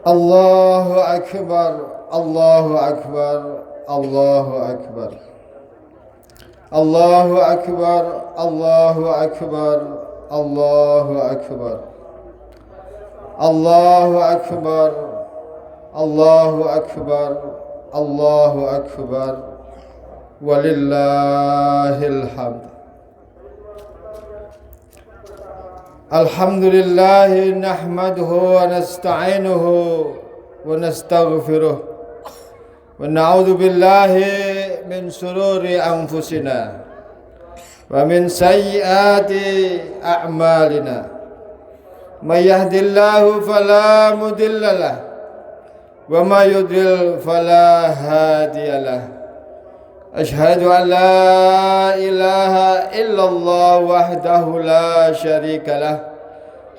Allahu Akbar, Allahu Akbar, Allahu Akbar. Allahu Akbar, Allahu Akbar, Allahu Akbar. Allahu Akbar, Allahu Akbar, Allahu Akbar. Walillahil hamd. Alhamdulillah nahmaduhu wa nasta'inuhu wa nastaghfiruh wa na'udzu billahi min shururi anfusina wa min sayyiati a'malina. May yahdihillahu fala mudilla lahu wa may yudlil fala hadiya lahu. Ashhadu an la ilaha illallah wahdahu la syarika lah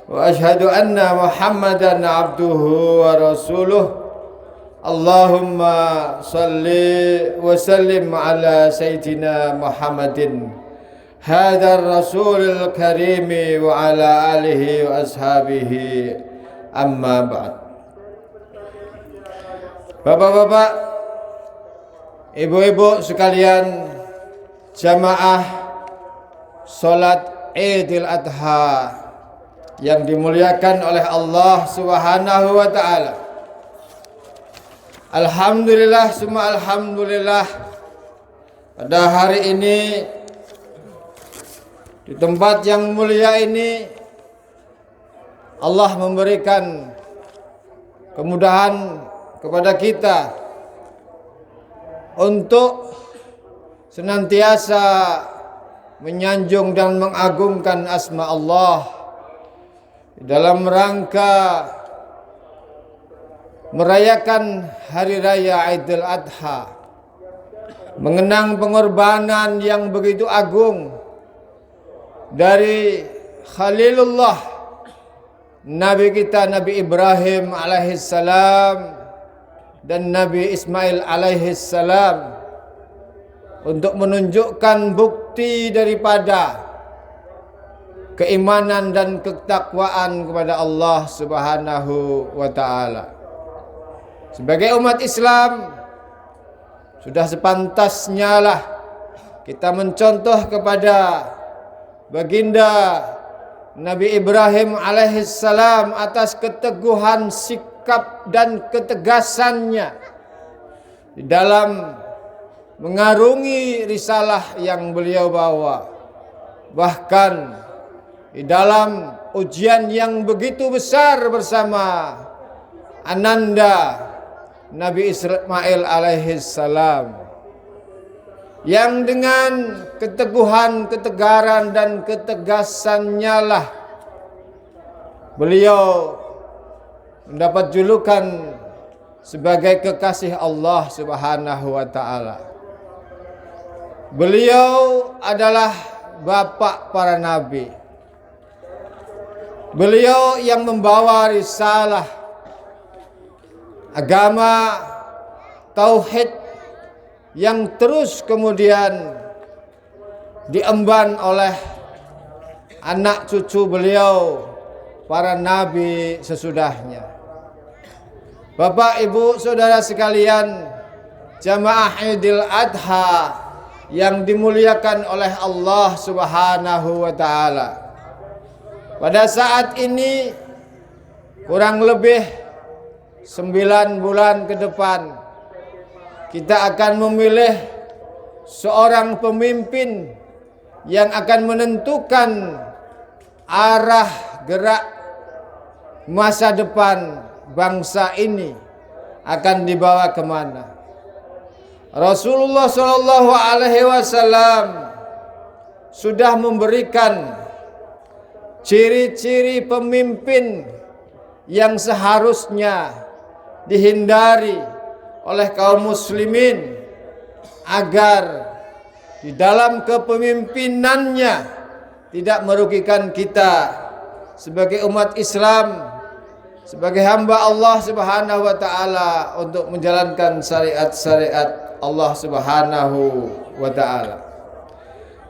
wa ashhadu anna Muhammadan abduhu wa rasuluh. Allahumma salli wa sallim ala sayyidina Muhammadin hadar rasulil karim wa ala alihi wa ashabihi, amma ba'd. Bapak-bapak, ibu-ibu sekalian, jamaah salat Idul Adha yang dimuliakan oleh Allah Subhanahu wa taala. Alhamdulillah, summa alhamdulillah, pada hari ini di tempat yang mulia ini Allah memberikan kemudahan kepada kita untuk senantiasa menyanjung dan mengagungkan asma Allah dalam rangka merayakan hari raya Idul Adha, mengenang pengorbanan yang begitu agung dari Khalilullah, Nabi kita Nabi Ibrahim alaihissalam dan Nabi Ismail alaihissalam, untuk menunjukkan bukti daripada keimanan dan ketakwaan kepada Allah Subhanahu wa taala. Sebagai umat Islam, sudah sepantasnya lah kita mencontoh kepada baginda Nabi Ibrahim alaihissalam atas keteguhan sikap dan ketegasannya di dalam mengarungi risalah yang beliau bawa. Bahkan di dalam ujian yang begitu besar bersama ananda Nabi Ismail alaihissalam, yang dengan keteguhan, ketegaran dan ketegasannya lah beliau mendapat julukan sebagai kekasih Allah Subhanahu wa taala. Beliau adalah bapak para nabi. Beliau yang membawa risalah agama tauhid yang terus kemudian diemban oleh anak cucu beliau, para nabi sesudahnya. Bapak, ibu, saudara sekalian, jamaah Idul Adha yang dimuliakan oleh Allah Subhanahu wa taala. Pada saat ini kurang lebih 9 bulan ke depan kita akan memilih seorang pemimpin yang akan menentukan arah gerak masa depan bangsa ini akan dibawa kemana. Rasulullah Shallallahu Alaihi Wasallam sudah memberikan ciri-ciri pemimpin yang seharusnya dihindari oleh kaum muslimin agar di dalam kepemimpinannya tidak merugikan kita sebagai umat Islam, sebagai hamba Allah Subhanahu wa taala untuk menjalankan syariat-syariat Allah Subhanahu wa taala.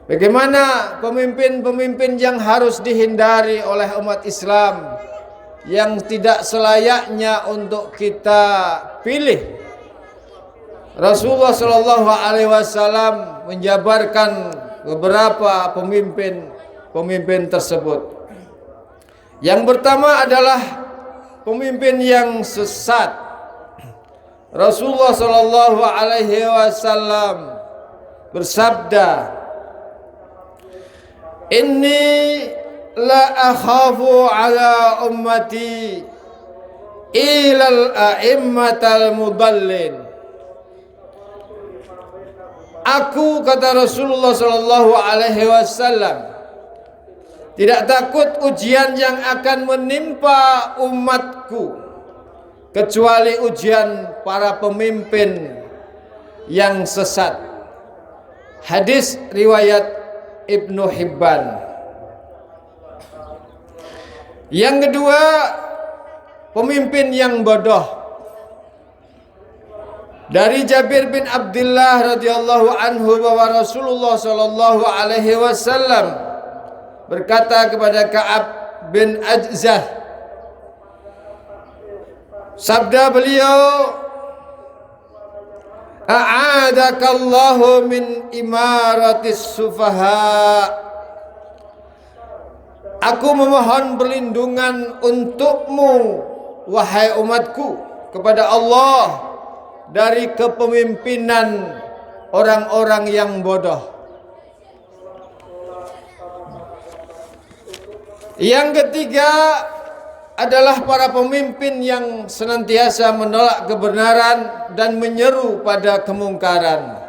Bagaimana pemimpin-pemimpin yang harus dihindari oleh umat Islam, yang tidak selayaknya untuk kita pilih. Rasulullah Shallallahu Alaihi Wasallam menjabarkan beberapa pemimpin tersebut. Yang pertama adalah pemimpin yang sesat. Rasulullah Shallallahu Alaihi Wasallam bersabda, "Inni la akhafu ala ummati ilal a'immatal mudallin." Aku, kata Rasulullah Shallallahu Alaihi Wasallam, tidak takut ujian yang akan menimpa umatku kecuali ujian para pemimpin yang sesat. Hadis riwayat Ibnu Hibban. Yang kedua, pemimpin yang bodoh. Dari Jabir bin Abdullah radhiyallahu anhu bahwa Rasulullah sallallahu alaihi wasallam berkata kepada Ka'ab bin Ajzah, sabda beliau, "A'adakallahu min imaratis sufaha." Aku memohon perlindungan untukmu, wahai umatku, kepada Allah dari kepemimpinan orang-orang yang bodoh. Yang ketiga adalah para pemimpin yang senantiasa menolak kebenaran dan menyeru pada kemungkaran.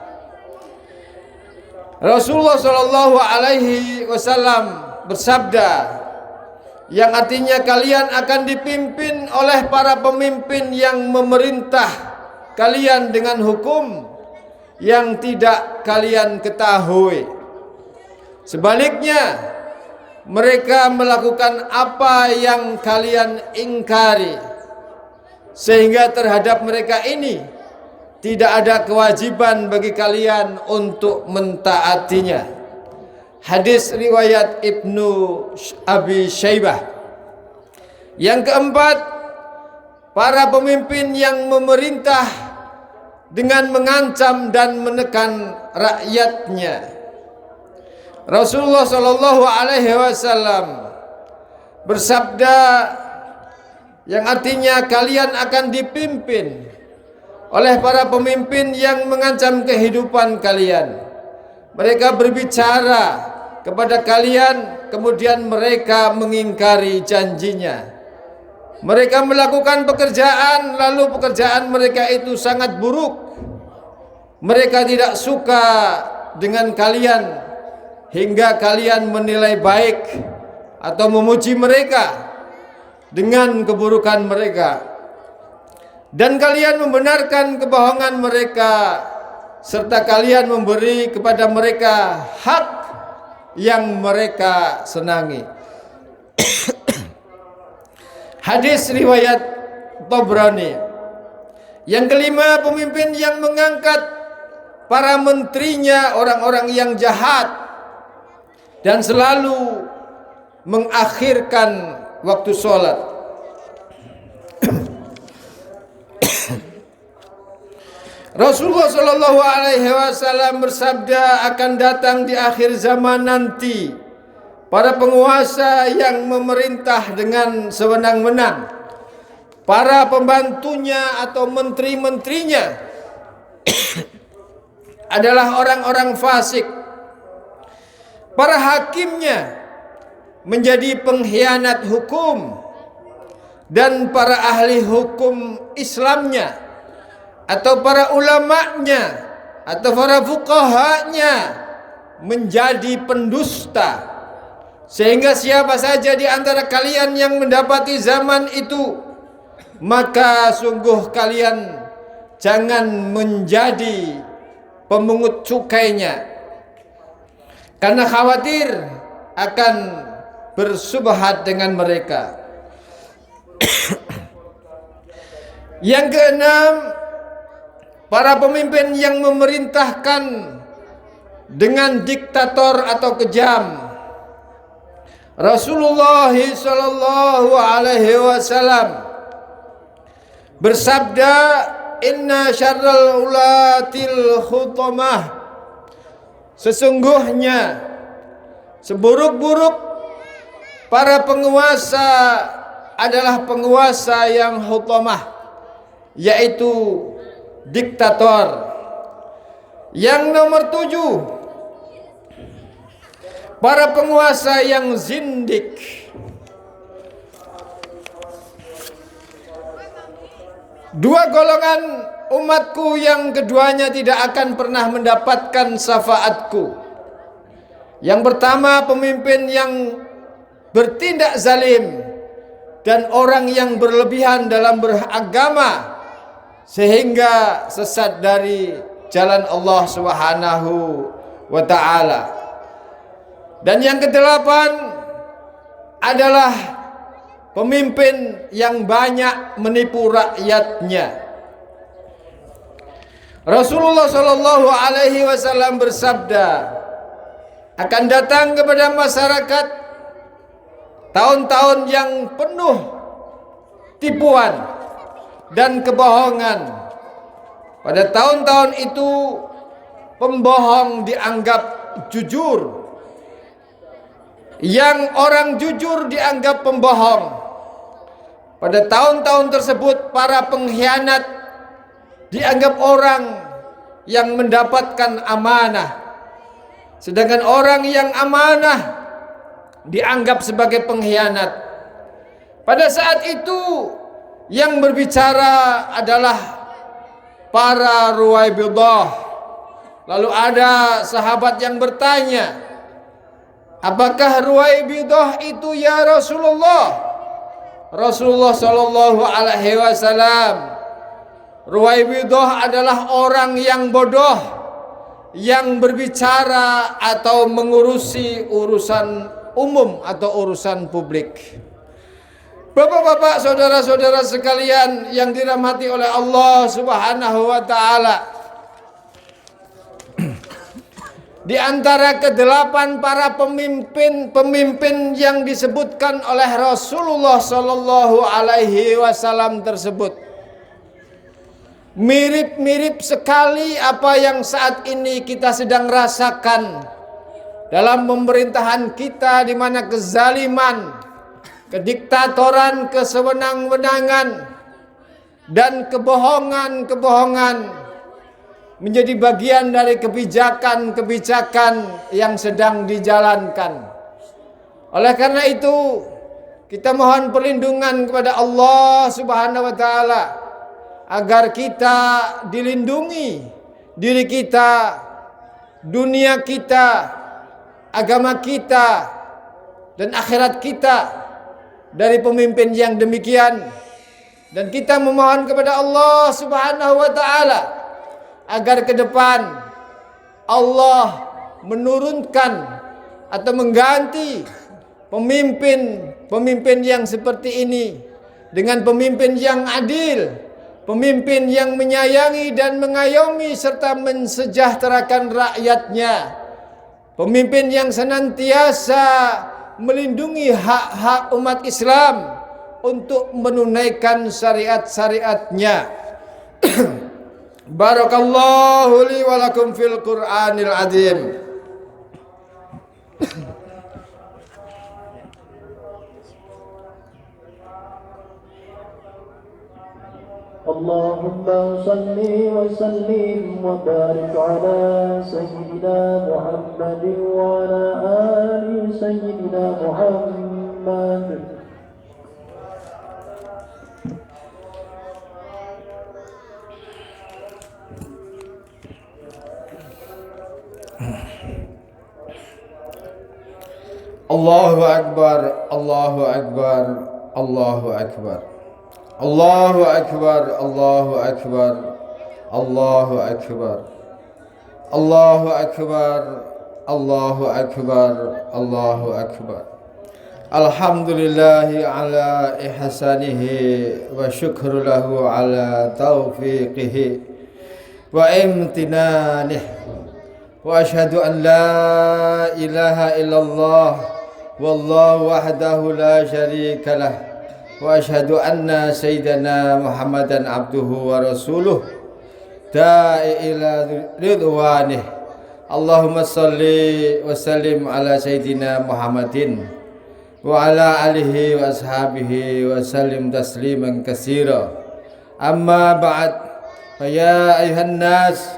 Rasulullah Shallallahu Alaihi Wasallam bersabda, yang artinya kalian akan dipimpin oleh para pemimpin yang memerintah kalian dengan hukum yang tidak kalian ketahui. Sebaliknya, mereka melakukan apa yang kalian ingkari, sehingga terhadap mereka ini tidak ada kewajiban bagi kalian untuk mentaatinya. Hadis riwayat Ibnu Abi Syaibah. Yang keempat, para pemimpin yang memerintah dengan mengancam dan menekan rakyatnya. Rasulullah Shallallahu Alaihi Wasallam bersabda, yang artinya kalian akan dipimpin oleh para pemimpin yang mengancam kehidupan kalian. Mereka berbicara kepada kalian, kemudian mereka mengingkari janjinya. Mereka melakukan pekerjaan, lalu pekerjaan mereka itu sangat buruk. Mereka tidak suka dengan kalian hingga kalian menilai baik atau memuji mereka dengan keburukan mereka. Dan kalian membenarkan kebohongan mereka, serta kalian memberi kepada mereka hak yang mereka senangi. Hadis riwayat Tabrani. Yang kelima, pemimpin yang mengangkat para menterinya orang-orang yang jahat dan selalu mengakhirkan waktu sholat. Rasulullah Shallallahu Alaihi Wasallam bersabda, akan datang di akhir zaman nanti para penguasa yang memerintah dengan sewenang-wenang. Para pembantunya atau menteri-menterinya adalah orang-orang fasik. Para hakimnya menjadi pengkhianat hukum, dan para ahli hukum Islamnya atau para ulamanya atau para fuqahanya menjadi pendusta. Sehingga siapa saja di antara kalian yang mendapati zaman itu, maka sungguh kalian jangan menjadi pemungut cukainya, karena khawatir akan bersubhat dengan mereka. Yang keenam, para pemimpin yang memerintahkan dengan diktator atau kejam. Rasulullah sallallahu alaihi wasallam bersabda, inna syarral ulatil khutamah, sesungguhnya seburuk-buruk para penguasa adalah penguasa yang hutamah, yaitu diktator. Yang nomor 7, para penguasa yang zindik. Dua golongan umatku yang keduanya tidak akan pernah mendapatkan syafaatku. Yang pertama, pemimpin yang bertindak zalim dan orang yang berlebihan dalam beragama sehingga sesat dari jalan Allah Subhanahu wa taala. Dan yang kedelapan adalah pemimpin yang banyak menipu rakyatnya. Rasulullah sallallahu alaihi wasallam bersabda, akan datang kepada masyarakat tahun-tahun yang penuh tipuan dan kebohongan. Pada tahun-tahun itu pembohong dianggap jujur, yang orang jujur dianggap pembohong. Pada tahun-tahun tersebut para pengkhianat dianggap orang yang mendapatkan amanah, sedangkan orang yang amanah dianggap sebagai pengkhianat. Pada saat itu yang berbicara adalah para Ruwaibidah. Lalu ada sahabat yang bertanya, apakah Ruwaibidah itu ya Rasulullah? Rasulullah sallallahu alaihi wasallam, Ruwaibidah adalah orang yang bodoh yang berbicara atau mengurusi urusan umum atau urusan publik. Bapak-bapak, saudara-saudara sekalian yang dirahmati oleh Allah Subhanahu wa taala, di antara kedelapan para pemimpin yang disebutkan oleh Rasulullah sallallahu alaihi wasallam tersebut, mirip-mirip sekali apa yang saat ini kita sedang rasakan dalam pemerintahan kita, di mana kezaliman, kediktatoran, kesewenang-wenangan dan kebohongan menjadi bagian dari kebijakan-kebijakan yang sedang dijalankan. Oleh karena itu, kita mohon perlindungan kepada Allah Subhanahu wa taala agar kita dilindungi, diri kita, dunia kita, agama kita, dan akhirat kita dari pemimpin yang demikian. Dan kita memohon kepada Allah Subhanahu wa taala agar ke depan Allah menurunkan atau mengganti pemimpin yang seperti ini dengan pemimpin yang adil, pemimpin yang menyayangi dan mengayomi serta mensejahterakan rakyatnya, pemimpin yang senantiasa melindungi hak-hak umat Islam untuk menunaikan syariat-syariatnya. Barakallahu li wa lakum fil Qur'anil azim. Allahumma salli wa sallim wa barik ala sayyidina Muhammadin wa ala ali sayyidina Muhammad. Allahu Akbar, Allahu Akbar, Allahu Akbar, Allahu Akbar, Allahu Akbar, Allahu Akbar, Allahu Akbar, Allahu Akbar, Allahu Akbar. Alhamdulillahi ala ihsanihi wa syukru lahu ala taufiqihi wa imtinanih. وأشهد أن لا إله إلا الله والله وحده لا شريك له وأشهد أن سيدنا محمدا عبده ورسوله داعي إلى رضوانه اللهم صل وسلم على سيدنا محمد وعلى آله وأصحابه وسلم تسليما كثيرا أما بعد فيا أيها الناس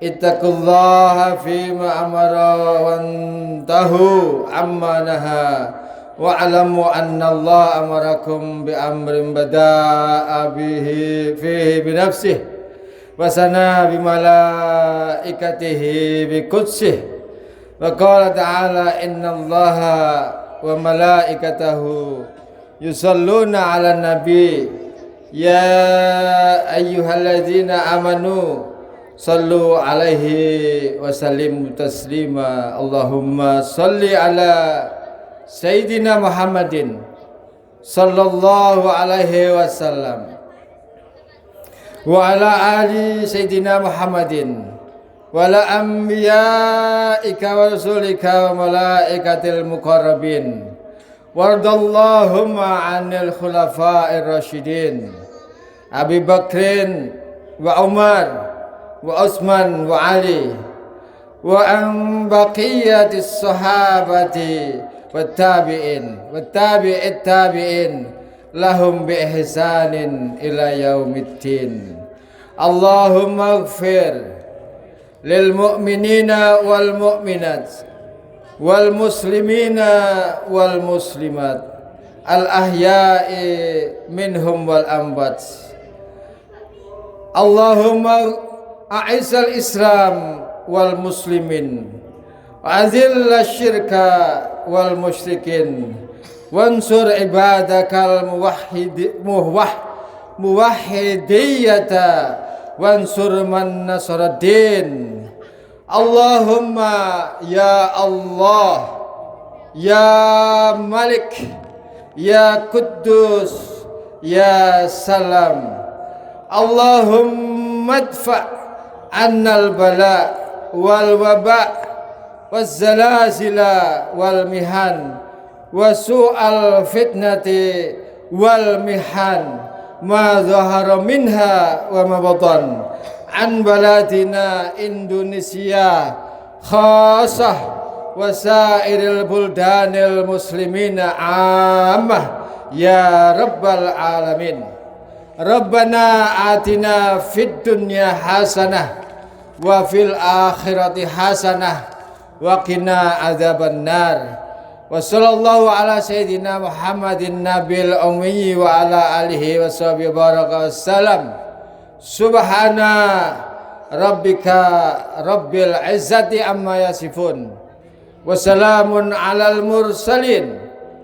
اتقوا الله فيما أمر وانتهوا عما نهى واعلموا أن الله أمركم بأمر بدأ به فيه بنفسه وثنى بملائكته بقدسه وقال تعالى إن الله وملائكته يصلون على النبي يا أيها الذين آمنوا صلوا عليه وسلموا تسليما اللهم صل على سيدنا محمد صلى الله عليه وسلم وعلى آل سيدنا محمد وعلى أنبيائك ورسولك وملائكة المقربين وارض اللهم عن الخلفاء الراشدين أبي بكر وعمر وعثمان وعلي وعن بقية الصحابة والتابعين والتابع التابعين لهم بإحسان إلى يوم الدين اللهم اغفر للمؤمنين والمؤمنات والمسلمين والمسلمات الأحياء منهم والأموات اللهم أعز الإسلام والمسلمين وأذل الشرك والمشركين وانصر عبادك الموحدية وانصر من نصر الدين اللهم يا الله يا ملك يا قدوس يا سلام اللهم ادفع عنا البلاء والوباء والزلازل والمحن وسوء الفتنة والمحن ما ظهر منها وما بطن عن بلادنا إندونيسيا خاصة وسائر البلدان المسلمين عامة يا رب العالمين ربنا آتنا في الدنيا حسنة وفي الآخرة حسنة وقنا عذاب النار وصلى الله على سيدنا محمد النبي الأمي وعلى آله وصحبه وبارك وسلم سبحان ربك رب العزة عما يصفون وسلام على المرسلين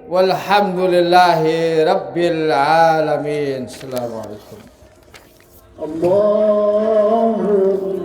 والحمد لله رب العالمين السلام عليكم اللهم